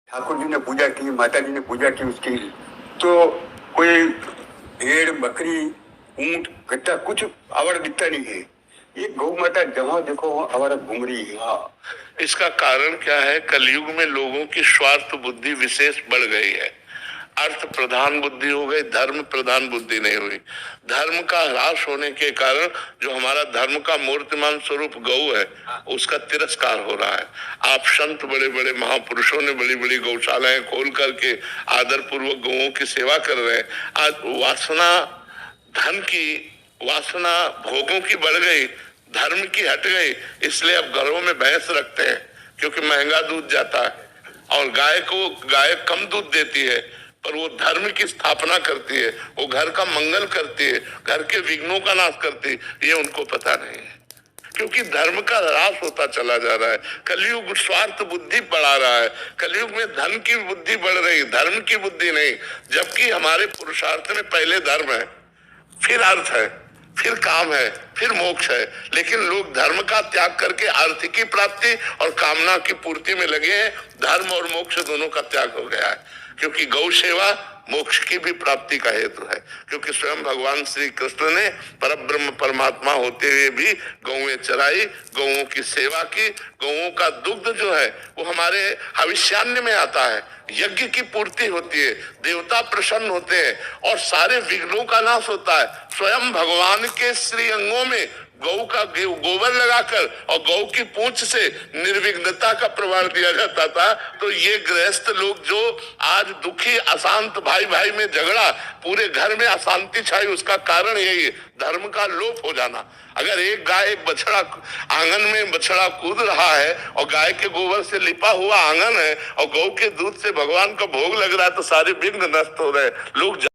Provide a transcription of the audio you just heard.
ठाकुर जी ने पूजा की, माता जी ने पूजा की उसकी, तो कोई भेड़, बकरी, ऊंट, गद्दा कुछ आवारा दिखता नहीं है। ये गौ माता जहाँ देखो वहाँ आवारा घूम रही है। हाँ, इसका कारण क्या है? कलयुग में लोगों की स्वार्थ बुद्धि विशेष बढ़ गई है। अर्थ प्रधान बुद्धि हो गई, धर्म प्रधान बुद्धि नहीं हुई। धर्म का ह्रास होने के कारण जो हमारा धर्म का मूर्तिमान स्वरूप गौ है, उसका तिरस्कार हो रहा है। आप संत बड़े बड़े महापुरुषों ने बड़ी बड़ी गौशालाएं खोल करके आदर पूर्वक गौओं की सेवा कर रहे हैं। आज वासना, धन की वासना, भोगों की बढ़ गई, धर्म की हट गई, इसलिए अब घरों में भैंस रखते हैं क्योंकि महंगा दूध जाता है। और गाय कम दूध देती है, पर वो धर्म की स्थापना करती है, वो घर का मंगल करती है, घर के विघ्नों का नाश करती है, ये उनको पता नहीं है। क्योंकि धर्म का ह्रास होता चला जा रहा है। कलयुग स्वार्थ बुद्धि बढ़ा रहा है। कलयुग में धन की बुद्धि बढ़ रही, धर्म की बुद्धि नहीं। जबकि हमारे पुरुषार्थ में पहले धर्म है, फिर अर्थ है, फिर काम है, फिर मोक्ष है। लेकिन लोग धर्म का त्याग करके अर्थ की प्राप्ति और कामना की पूर्ति में लगे हैं। धर्म और मोक्ष दोनों का त्याग हो गया है, क्योंकि गौ सेवा मोक्ष की भी प्राप्ति का हेतु है। क्योंकि स्वयं भगवान श्री कृष्ण ने परब्रह्म परमात्मा होते हुए भी गौएं चराई, गौओं की सेवा की। गौओं का दुग्ध जो है वो हमारे हविष्यान्न में आता है, यज्ञ की पूर्ति होती है, देवता प्रसन्न होते हैं और सारे विघ्नों का नाश होता है। स्वयं भगवान के श्री अंगों में गौ का गोबर लगाकर और गौ की पूंछ से निर्विघ्नता का प्रमाण दिया जाता था। तो ये गृहस्थ लोग जो आज दुखी अशांत, भाई भाई में झगड़ा, पूरे घर में अशांति छाई, उसका कारण यही है, धर्म का लोप हो जाना। अगर एक गाय, एक बछड़ा, आंगन में बछड़ा कूद रहा है और गाय के गोबर से लिपा हुआ आंगन है और गौ के दूध से भगवान का भोग लग रहा है, तो सारे विघ्न नष्ट हो रहे हैं। लोग